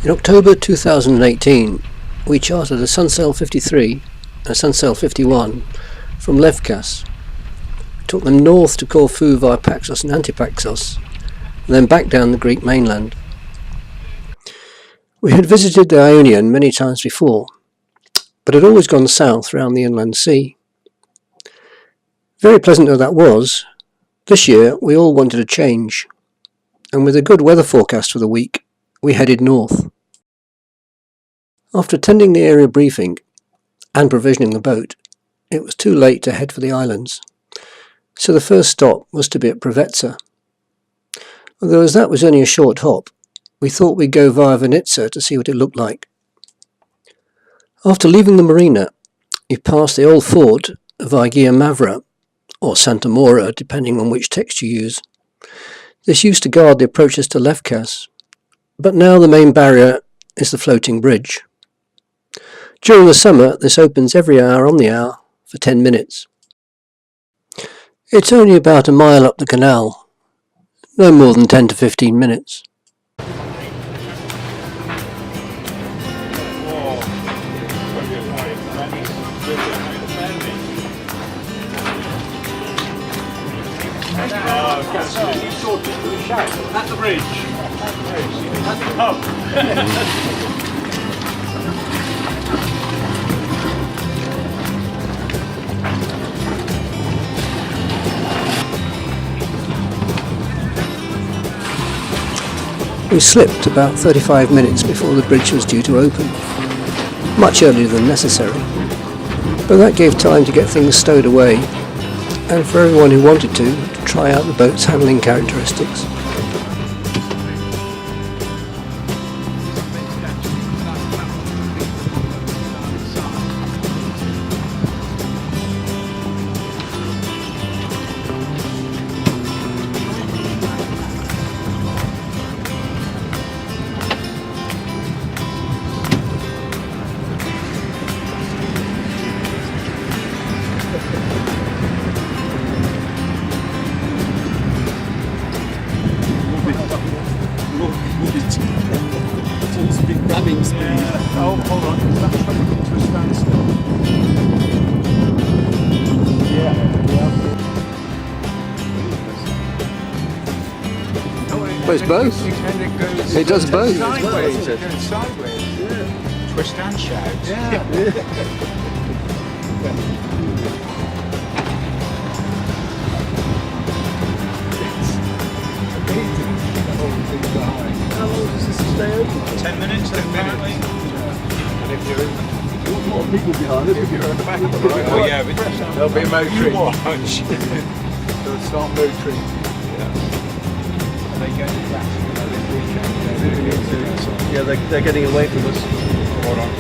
In October 2018, we chartered a Sunsail 53 and a Sunsail 51 from Levkas. We took them north to Corfu via Paxos and Antipaxos, and then back down the Greek mainland. We had visited the Ionian many times before, but had always gone south round the inland sea. Very pleasant though that was, this year we all wanted a change, and with a good weather forecast for the week, we headed north. After attending the area briefing and provisioning the boat, it was too late to head for the islands, so the first stop was to be at Preveza. Although as that was only a short hop, we thought we'd go via Vinica to see what it looked like. After leaving the marina, we passed the old fort of Agia Mavra, or Santa Mora, depending on which text you use. This used to guard the approaches to Lefkas, but now the main barrier is the floating bridge. During the summer, this opens every hour on the hour for 10 minutes. It's only about a mile up the canal, no more than 10 to 15 minutes. At the bridge. At the pub. We slipped about 35 minutes before the bridge was due to open, much earlier than necessary, but that gave time to get things stowed away and for everyone who wanted to try out the boat's handling characteristics. Oh, hold on. Is that coming to a standstill? Yeah. Well, it's both. It does both. Sideways. It goes sideways. Yeah. Twist and shout. Yeah. How long does this stay open? 10 minutes, apparently. And if you're a lot of people behind us. If you're at the back of the road, oh yeah, there'll be a motoring. They'll start motoring. Are they going back? Yeah, they're getting away from us. Hold on.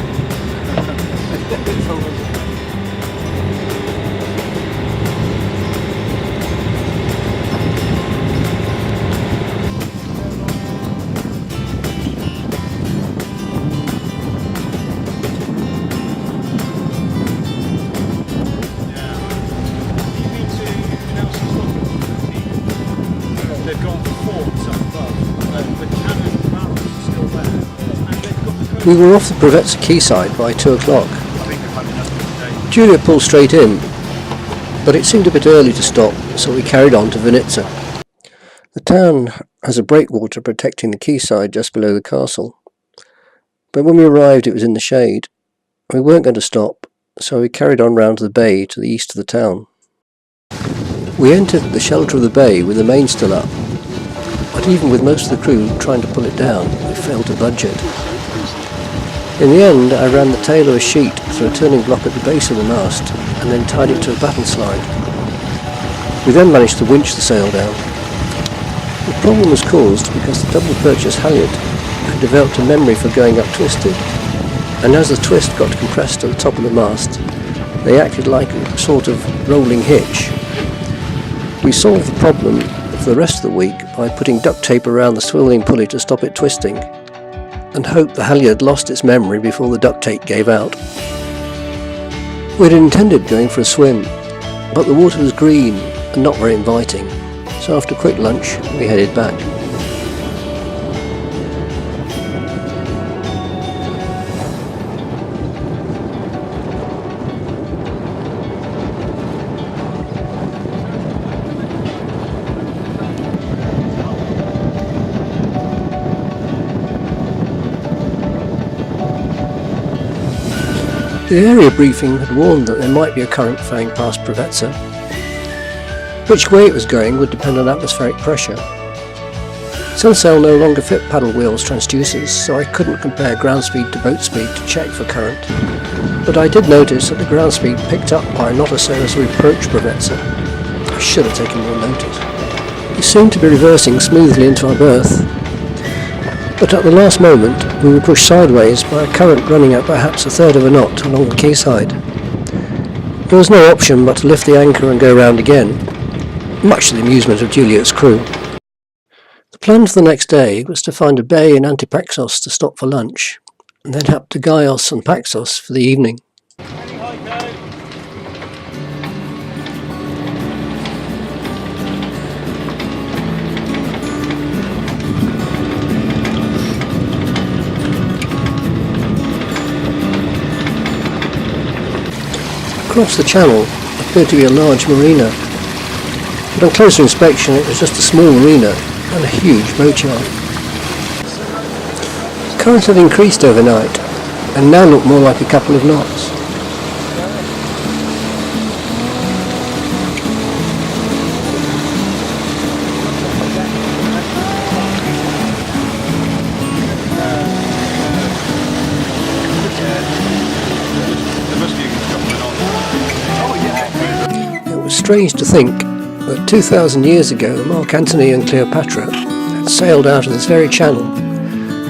They've got forts up above, the cannon barrels are still there, and they've got the... We were off the Preveza quayside by 2 o'clock. Juliet pulled straight in, but it seemed a bit early to stop, so we carried on to Vinica. The town has a breakwater protecting the quayside just below the castle, but when we arrived it was in the shade. We weren't going to stop, so we carried on round to the bay to the east of the town. We entered the shelter of the bay with the main still up, but even with most of the crew trying to pull it down, we failed to budge it. In the end, I ran the tail of a sheet through a turning block at the base of the mast and then tied it to a battle slide. We then managed to winch the sail down. The problem was caused because the double purchase halyard had developed a memory for going up twisted, and as the twist got compressed to the top of the mast, they acted like a sort of rolling hitch. We solved the problem for the rest of the week by putting duct tape around the swivelling pulley to stop it twisting, and hoped the halyard lost its memory before the duct tape gave out. We'd intended going for a swim, but the water was green and not very inviting, so after a quick lunch we headed back. The area briefing had warned that there might be a current flowing past Preveza. Which way it was going would depend on atmospheric pressure. Sunsail no longer fit paddle wheels transducers, so I couldn't compare ground speed to boat speed to check for current. But I did notice that the ground speed picked up by a knot or so as we approached Preveza. I should have taken more notice. We seemed to be reversing smoothly into our berth, but at the last moment we were pushed sideways by a current running at perhaps a third of a knot along the quayside. There was no option but to lift the anchor and go round again, much to the amusement of Juliet's crew. The plan for the next day was to find a bay in Antipaxos to stop for lunch, and then up to Gaios and Paxos for the evening. Across the channel appeared to be a large marina, but on closer inspection it was just a small marina and a huge boatyard. The current had increased overnight and now looked more like a couple of knots. It was strange to think that 2,000 years ago Mark Antony and Cleopatra had sailed out of this very channel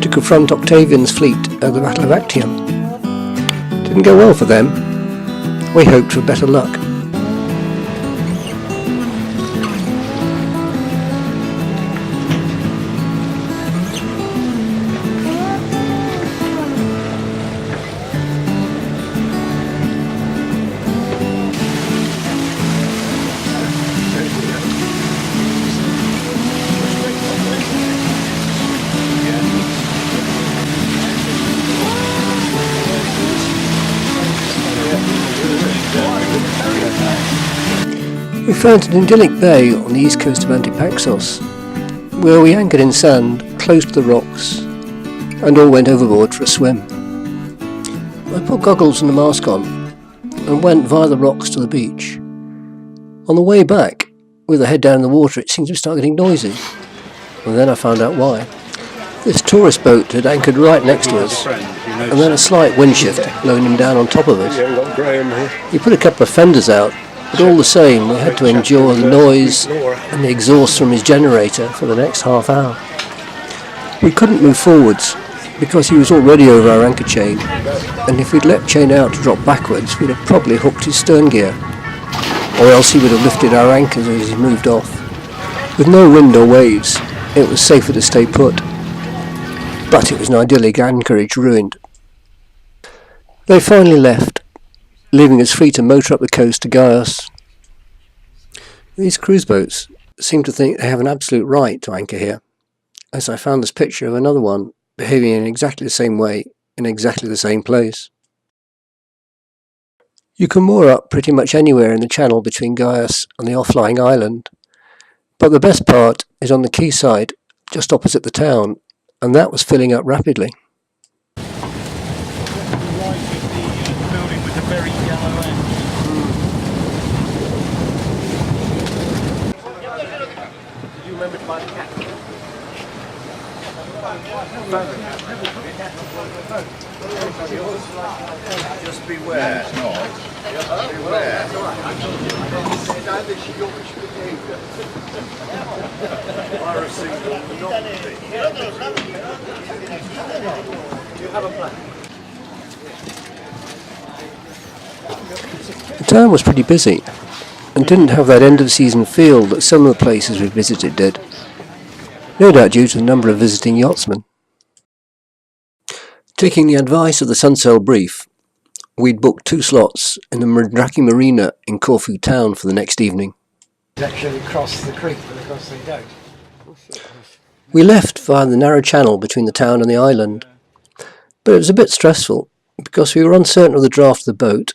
to confront Octavian's fleet at the Battle of Actium. Didn't go well for them. We hoped for better luck. We found an idyllic bay on the east coast of Antipaxos, where we anchored in sand close to the rocks and all went overboard for a swim. I put goggles and a mask on and went via the rocks to the beach. On the way back, with the head down in the water, it seemed to start getting noisy, and then I found out why. This tourist boat had anchored right next to us, and then a slight wind shift had blown him down on top of us. He put a couple of fenders out, but all the same we had to endure the noise and the exhaust from his generator for the next half hour. We couldn't move forwards because he was already over our anchor chain, and if we'd let chain out to drop backwards we'd have probably hooked his stern gear, or else he would have lifted our anchors as he moved off. With no wind or waves it was safer to stay put, but it was an idyllic anchorage ruined. They finally left, leaving us free to motor up the coast to Gaios. These cruise boats seem to think they have an absolute right to anchor here, as I found this picture of another one behaving in exactly the same way in exactly the same place. You can moor up pretty much anywhere in the channel between Gaios and the off-lying island, but the best part is on the quayside just opposite the town, and that was filling up rapidly. Just beware. Beware. The town was pretty busy and didn't have that end of season feel that some of the places we visited did, no doubt due to the number of visiting yachtsmen. Taking the advice of the Sunsail brief, we'd booked 2 slots in the Monastery marina in Corfu Town for the next evening. Actually cross the creek, but of course they don't. We left via the narrow channel between the town and the island, but it was a bit stressful because we were uncertain of the draft of the boat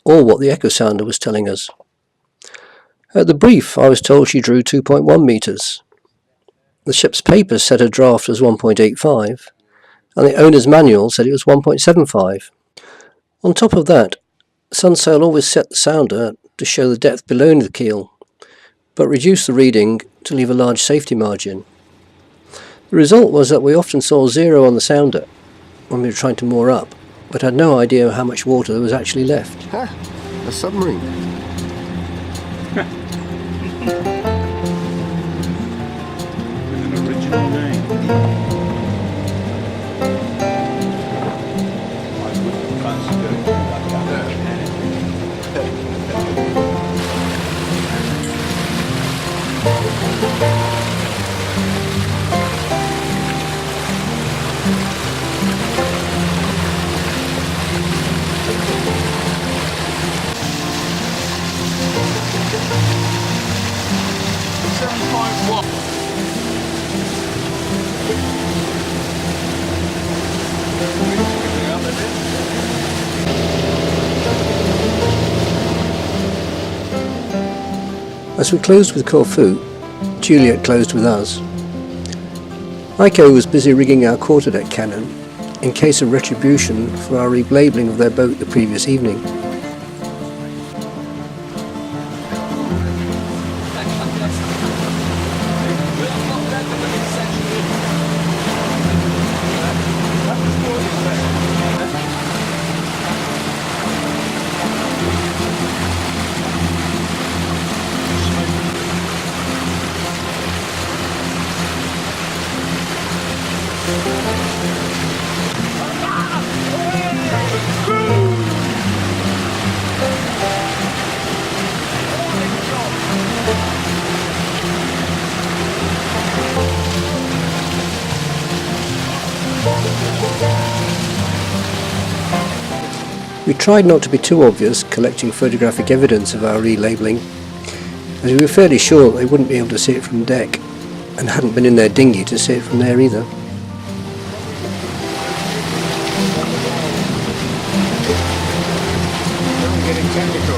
or what the echo sounder was telling us. At the brief I was told she drew 2.1 metres. The ship's papers said her draft was 1.85, and the owner's manual said it was 1.75. On top of that, Sunsail always set the sounder to show the depth below the keel, but reduced the reading to leave a large safety margin. The result was that we often saw 0 on the sounder when we were trying to moor up, but had no idea how much water there was actually left. A submarine. With an original name. I wouldn't fancy going like that. As we closed with Corfu, Juliet closed with us. Iko was busy rigging our quarterdeck cannon in case of retribution for our relabelling of their boat the previous evening. We tried not to be too obvious collecting photographic evidence of our relabelling, as we were fairly sure they wouldn't be able to see it from deck, and hadn't been in their dinghy to see it from there either. Getting technical.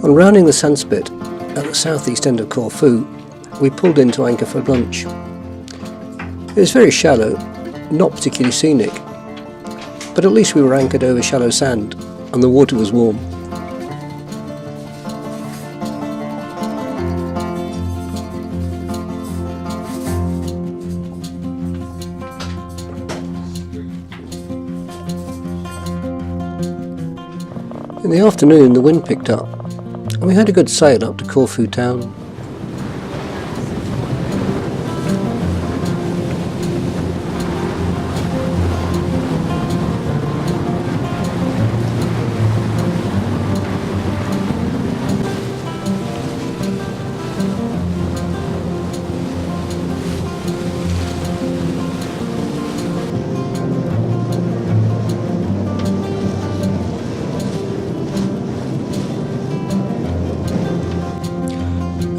On rounding the sunspit at the southeast end of Corfu, we pulled in to anchor for lunch. It was very shallow, not particularly scenic, but at least we were anchored over shallow sand and the water was warm. In the afternoon the wind picked up and we had a good sail up to Corfu Town.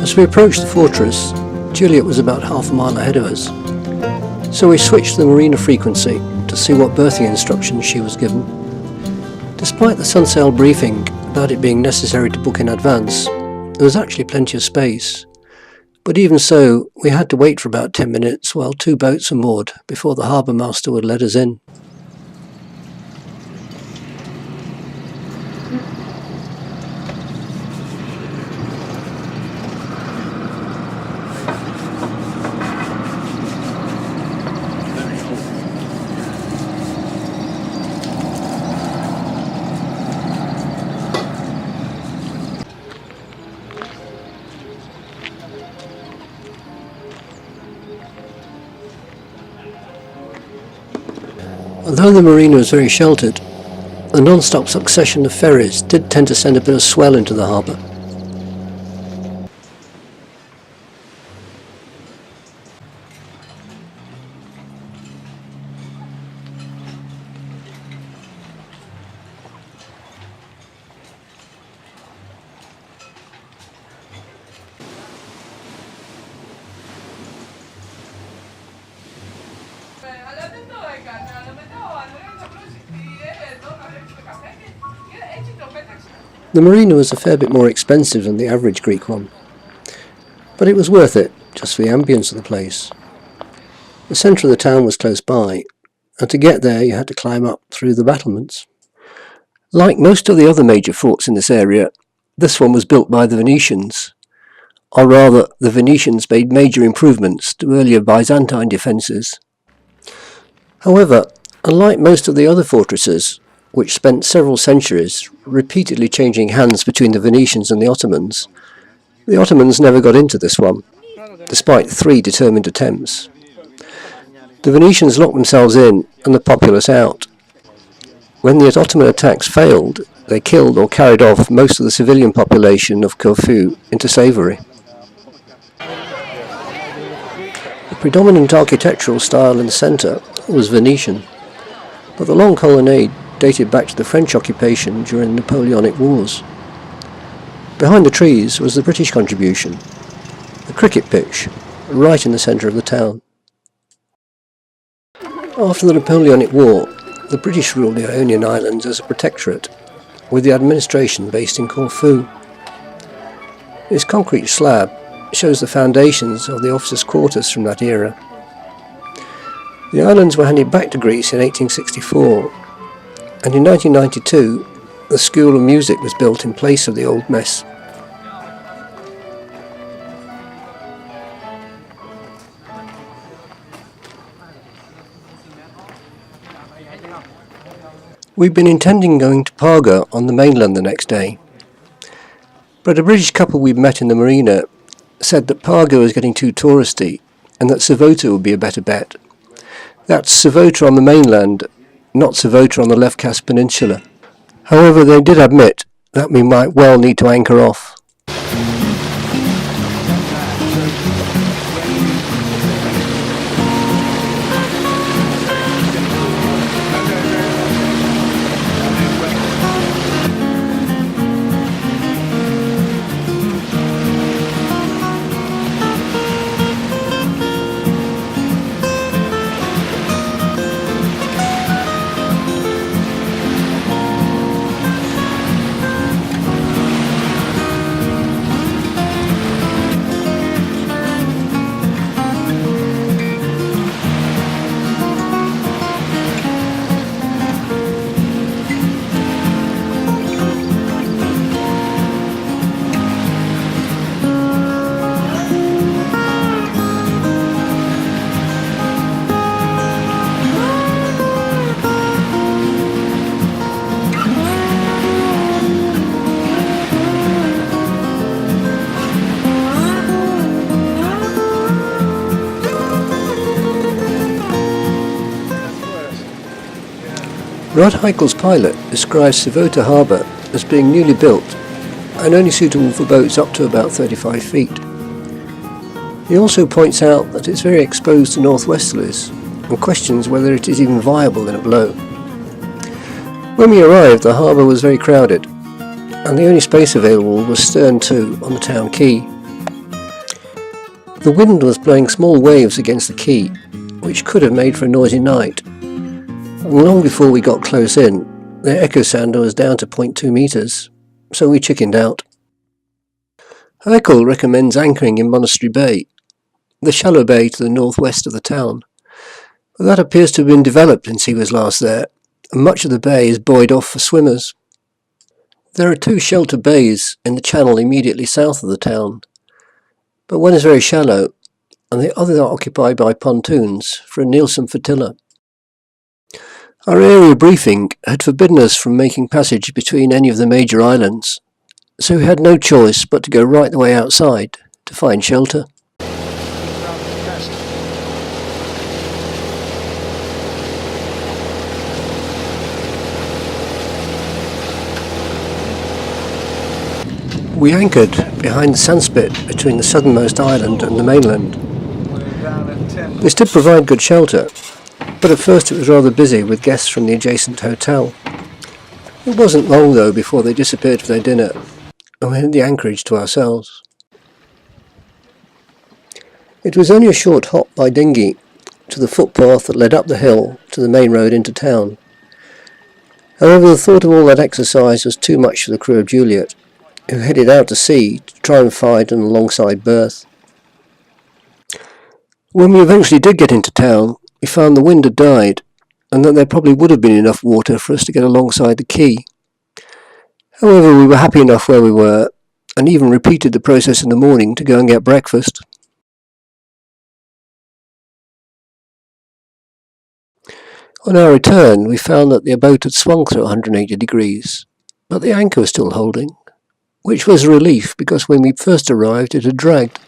As we approached the fortress, Juliet was about half a mile ahead of us, so we switched the marina frequency to see what berthing instructions she was given. Despite the Sunsail briefing about it being necessary to book in advance, there was actually plenty of space, but even so we had to wait for about 10 minutes while 2 boats were moored before the harbour master would let us in. Although the marina was very sheltered, the non-stop succession of ferries did tend to send a bit of swell into the harbour. The marina was a fair bit more expensive than the average Greek one, but it was worth it just for the ambience of the place. The centre of the town was close by, and to get there you had to climb up through the battlements. Like most of the other major forts in this area, this one was built by the Venetians, or rather the Venetians made major improvements to earlier Byzantine defences. However, unlike most of the other fortresses, which spent several centuries repeatedly changing hands between the Venetians and the Ottomans never got into this one, despite 3 determined attempts. The Venetians locked themselves in and the populace out. When the Ottoman attacks failed, they killed or carried off most of the civilian population of Corfu into slavery. The predominant architectural style in the centre was Venetian, but the long colonnade dated back to the French occupation during the Napoleonic Wars. Behind the trees was the British contribution, the cricket pitch, right in the centre of the town. After the Napoleonic War, the British ruled the Ionian Islands as a protectorate, with the administration based in Corfu. This concrete slab shows the foundations of the officers' quarters from that era. The islands were handed back to Greece in 1864, and in 1992 the School of Music was built in place of the old mess. We'd been intending going to Parga on the mainland the next day, but a British couple we'd met in the marina said that Parga was getting too touristy and that Savota would be a better bet. That's Savota on the mainland, not Savota on the Lefkas peninsula. However, they did admit that we might well need to anchor off. Rod Heichel's pilot describes Savota Harbour as being newly built and only suitable for boats up to about 35 feet. He also points out that it's very exposed to northwesterlies and questions whether it is even viable in a blow. When we arrived, the harbour was very crowded, and the only space available was stern to on the town quay. The wind was blowing small waves against the quay, which could have made for a noisy night. And long before we got close in, the echo sounder was down to 0.2 metres, so we chickened out. Heichel recommends anchoring in Monastery Bay, the shallow bay to the northwest of the town, but that appears to have been developed since he was last there, and much of the bay is buoyed off for swimmers. There are 2 shelter bays in the channel immediately south of the town, but one is very shallow, and the other are occupied by pontoons for a Nielsen flotilla. Our area briefing had forbidden us from making passage between any of the major islands, so we had no choice but to go right the way outside to find shelter. We anchored behind the sandspit between the southernmost island and the mainland. This did provide good shelter, but at first it was rather busy with guests from the adjacent hotel. It wasn't long though before they disappeared for their dinner, and we had the anchorage to ourselves. It was only a short hop by dinghy to the footpath that led up the hill to the main road into town. However, the thought of all that exercise was too much for the crew of Juliet, who headed out to sea to try and find an alongside berth. When we eventually did get into town, we found the wind had died, and that there probably would have been enough water for us to get alongside the quay. However, we were happy enough where we were, and even repeated the process in the morning to go and get breakfast. On our return, we found that the boat had swung through 180 degrees, but the anchor was still holding, which was a relief because when we first arrived it had dragged.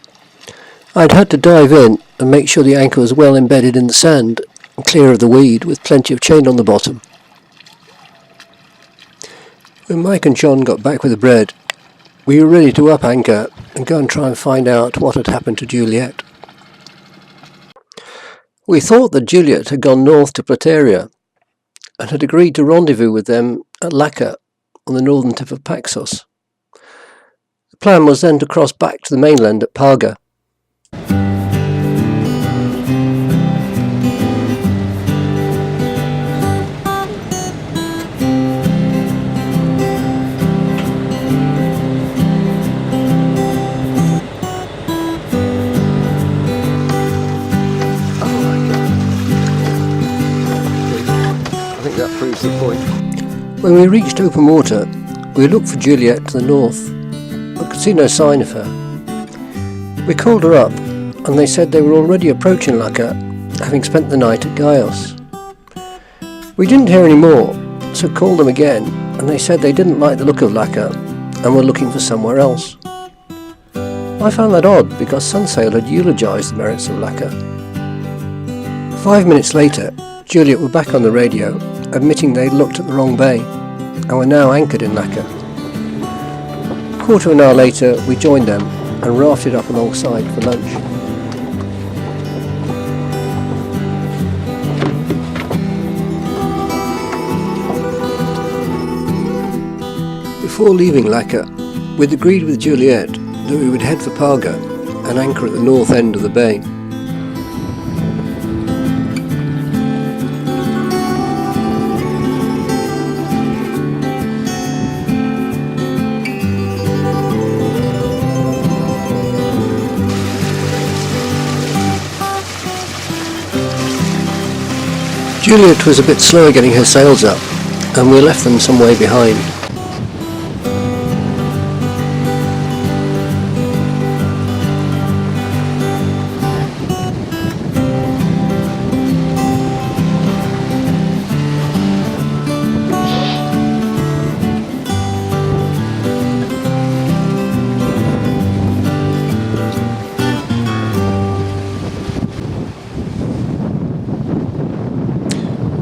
I'd had to dive in and make sure the anchor was well embedded in the sand and clear of the weed with plenty of chain on the bottom. When Mike and John got back with the bread, we were ready to up anchor and go and try and find out what had happened to Juliet. We thought that Juliet had gone north to Plateria and had agreed to rendezvous with them at Lefkas on the northern tip of Paxos. The plan was then to cross back to the mainland at Parga. That proves the point. When we reached open water, we looked for Juliet to the north, but could see no sign of her. We called her up, and they said they were already approaching Lefkas, having spent the night at Gaios. We didn't hear any more, so called them again, and they said they didn't like the look of Lefkas, and were looking for somewhere else. I found that odd, because Sunsail had eulogised the merits of Lefkas. 5 minutes later, Juliet were back on the radio, admitting they'd looked at the wrong bay, and were now anchored in Lefkas. A quarter of an hour later, we joined them, and rafted up alongside for lunch. Before leaving Lefkas, we'd agreed with Juliet that we would head for Parga, and anchor at the north end of the bay. Juliet was a bit slower getting her sails up, and we left them some way behind.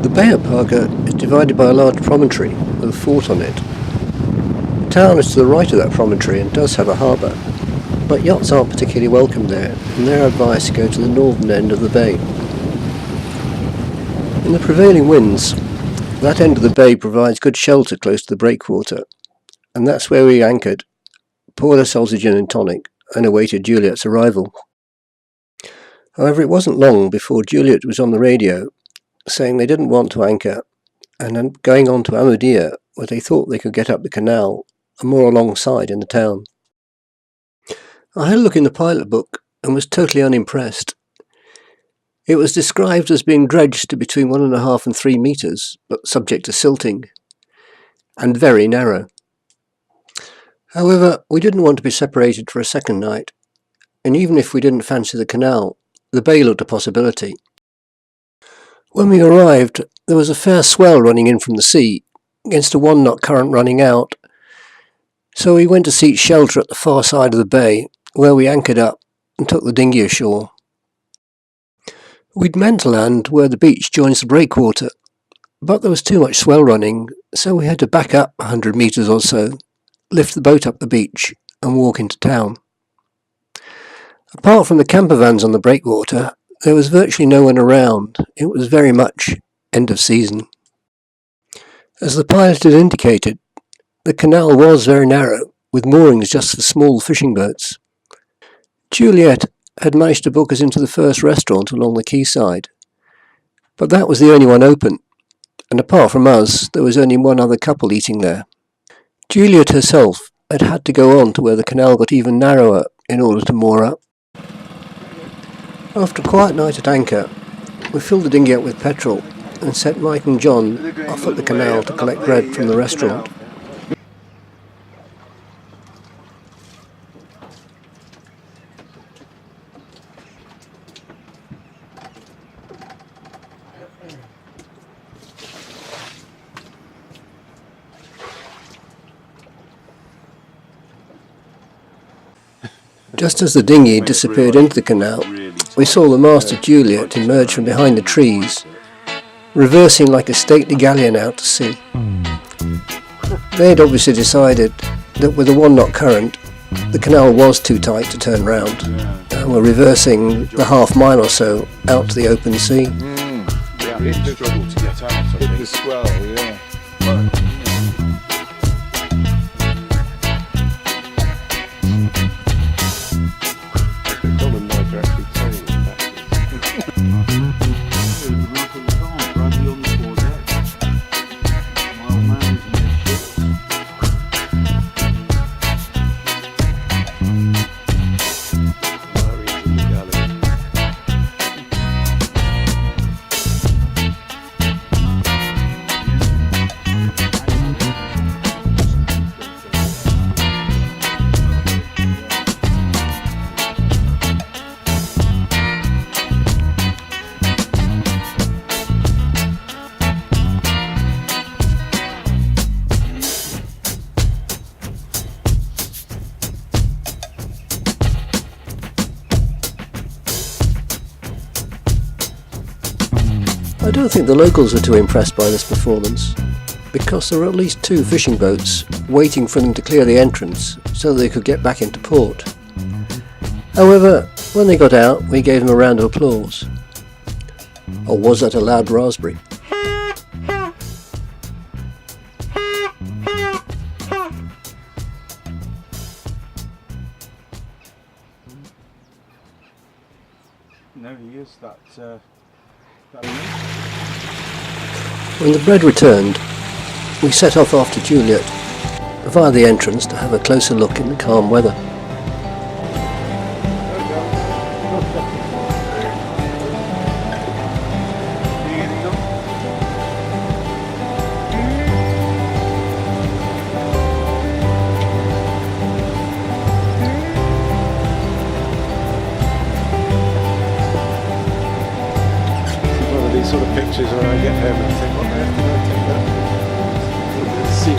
The bay of Parga is divided by a large promontory with a fort on it. The town is to the right of that promontory and does have a harbour, but yachts aren't particularly welcome there, and they're advised to go to the northern end of the bay. In the prevailing winds, that end of the bay provides good shelter close to the breakwater, and that's where we anchored, poured ourselves a gin and tonic, and awaited Juliet's arrival. However, it wasn't long before Juliet was on the radio, saying they didn't want to anchor, and then going on to Amudia, where they thought they could get up the canal and more alongside in the town. I had a look in the pilot book and was totally unimpressed. It was described as being dredged to between 1.5 and 3 metres, but subject to silting, and very narrow. However, we didn't want to be separated for a second night, and even if we didn't fancy the canal, the bay looked a possibility. When we arrived, there was a fair swell running in from the sea, against a 1-knot current running out, so we went to seek shelter at the far side of the bay, where we anchored up and took the dinghy ashore. We'd meant to land where the beach joins the breakwater, but there was too much swell running, so we had to back up 100 metres or so, lift the boat up the beach, and walk into town. Apart from the camper vans on the breakwater, there was virtually no one around. It was very much end of season. As the pilot had indicated, the canal was very narrow, with moorings just for small fishing boats. Juliet had managed to book us into the first restaurant along the quayside, but that was the only one open, and apart from us, there was only one other couple eating there. Juliet herself had had to go on to where the canal got even narrower in order to moor up. After a quiet night at anchor, we filled the dinghy up with petrol and set Mike and John off at the canal to collect bread from the restaurant. Just as the dinghy disappeared into the canal, we saw the mast of Juliet emerge from behind the trees, reversing like a stately galleon out to sea. They had obviously decided that with a 1-knot current, the canal was too tight to turn round, and were reversing the half-mile or so out to the open sea. Yeah, it struggled to get out. Hit the swell, yeah. I don't think the locals were too impressed by this performance, because there were at least 2 fishing boats waiting for them to clear the entrance so they could get back into port. However, when they got out, we gave them a round of applause. Or was that a loud raspberry? No, he is that. When the bread returned, we set off after Juliet via the entrance to have a closer look in the calm weather. Sort of pictures when I get home and think, what the heck did I take that? See it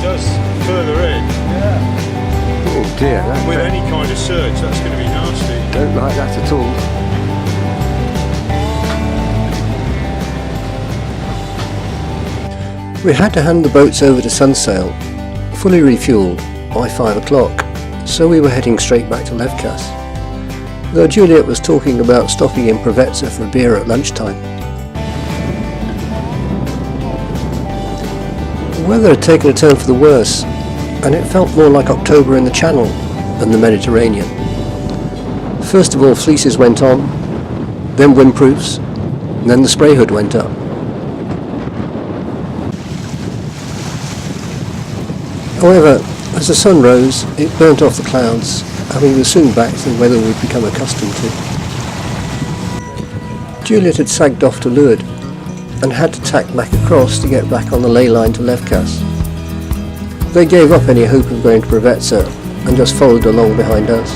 does further in. Oh dear, With any kind of surge, that's going to be nasty. don't like that at all. We had to hand the boats over to Sunsail, fully refuelled, by 5 o'clock, so we were heading straight back to Levkas, though Juliet was talking about stopping in Provetza for a beer at lunchtime. The weather had taken a turn for the worse, and it felt more like October in the Channel than the Mediterranean. First of all, fleeces went on, then windproofs, and then the spray hood went up. However, as the sun rose, it burnt off the clouds, and we were soon back to the weather we'd become accustomed to. Juliet had sagged off to leeward, and had to tack back across to get back on the ley line to Lefkas. They gave up any hope of going to Provetza and just followed along behind us.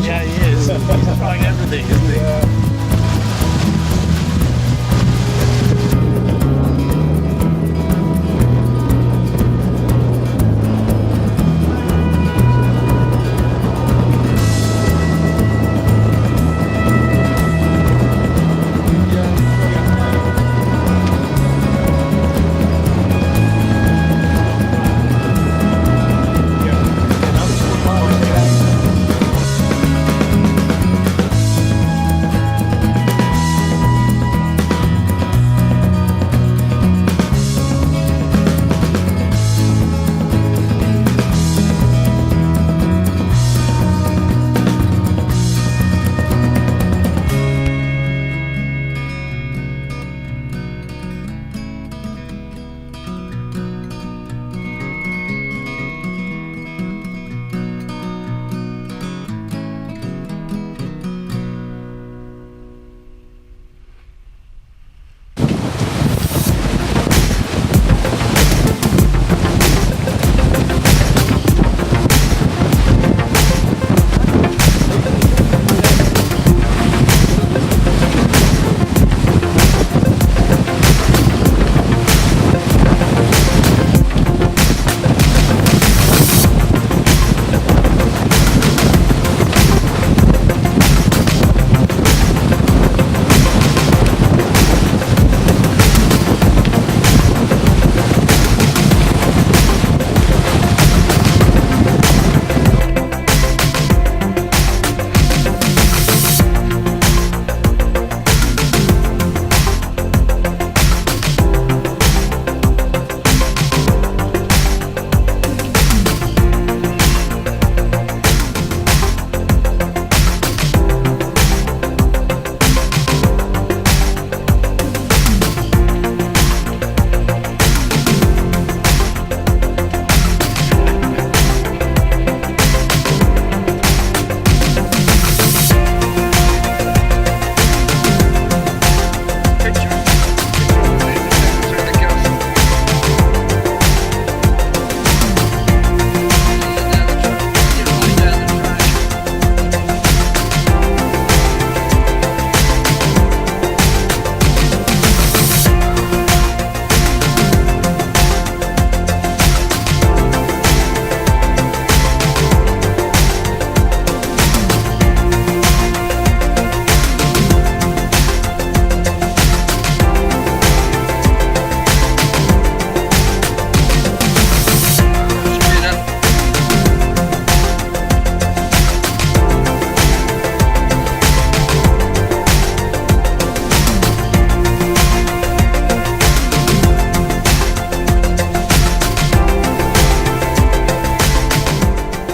Yeah, he is. He's trying everything, isn't he?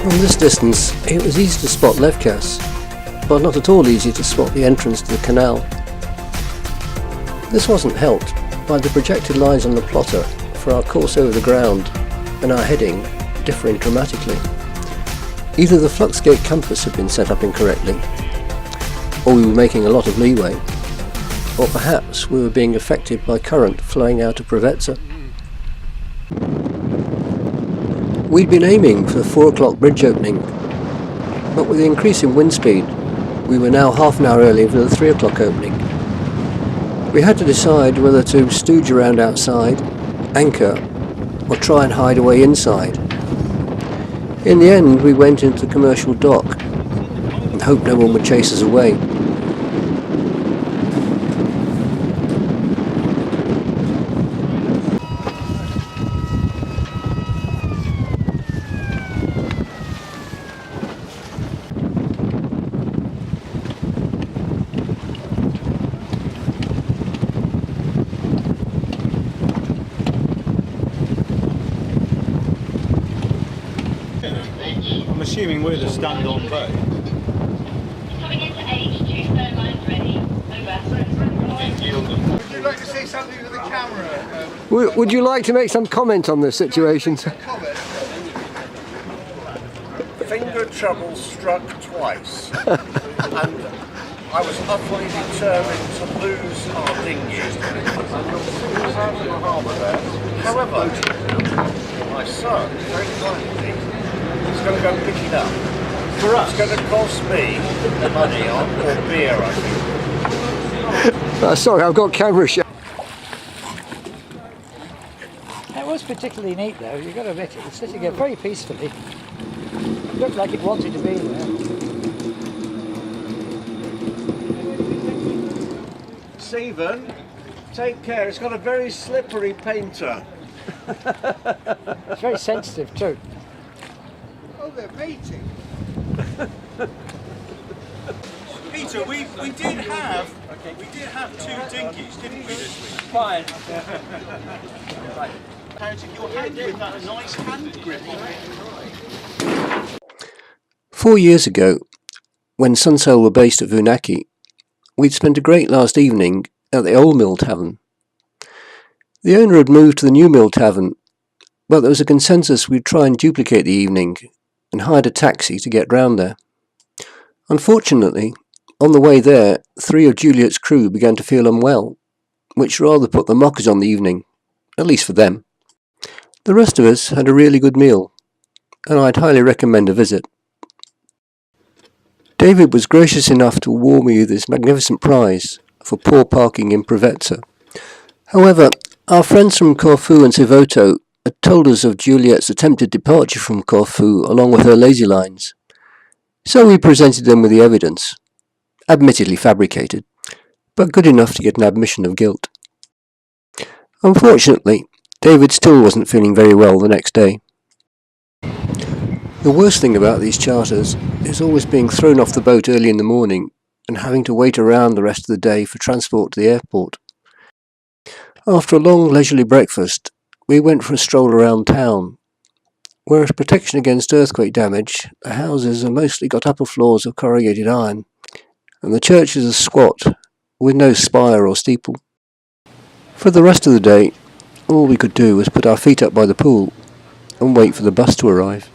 From this distance, it was easy to spot Levkas, but not at all easy to spot the entrance to the canal. This wasn't helped by the projected lines on the plotter for our course over the ground and our heading differing dramatically. Either the fluxgate compass had been set up incorrectly, or we were making a lot of leeway, or perhaps we were being affected by current flowing out of Provetza. We'd been aiming for the 4 o'clock bridge opening, but with the increase in wind speed, we were now half an hour early for the 3 o'clock opening. We had to decide whether to stooge around outside, anchor, or try and hide away inside. In the end, we went into the commercial dock and hoped no one would chase us away. I'm assuming we're the stand-on boat. Coming into H2, third line's ready. Over. Would you like to say something with the camera? Would you like to make some comment on this situation, sir? Finger trouble struck twice, and I was utterly determined to lose our dinghy. And you'll see us out in the harbour there. However, my son, very kindly, is going to go pick it up. For us? It's going to cost me money or beer, I think. Sorry, I've got camera shot. It was particularly neat though, you've got to admit it. It's sitting there very peacefully. It looked like it wanted to be there. Stephen, take care. It's got a very slippery painter. It's very sensitive too. Oh, they're mating. Peter, we did have two dinghies, didn't we, this week? Fine. Your hand with that nice hand grip on it. 4 years ago, when Sunsail were based at Vounaki, we'd spent a great last evening at the old mill tavern. The owner had moved to the new mill tavern, but there was a consensus we'd try and duplicate the evening and hired a taxi to get round there. Unfortunately, on the way there, 3 of Juliet's crew began to feel unwell, which rather put the mockers on the evening, at least for them. The rest of us had a really good meal, and I'd highly recommend a visit. David was gracious enough to award me this magnificent prize for poor parking in Provetza. However, our friends from Corfu and Civoto had told us of Juliet's attempted departure from Corfu along with her lazy lines, so we presented them with the evidence, admittedly fabricated, but good enough to get an admission of guilt. Unfortunately, David still wasn't feeling very well the next day. The worst thing about these charters is always being thrown off the boat early in the morning and having to wait around the rest of the day for transport to the airport. After a long leisurely breakfast, we went for a stroll around town, where as protection against earthquake damage, the houses have mostly got upper floors of corrugated iron, and the churches are squat, with no spire or steeple. For the rest of the day, all we could do was put our feet up by the pool and wait for the bus to arrive.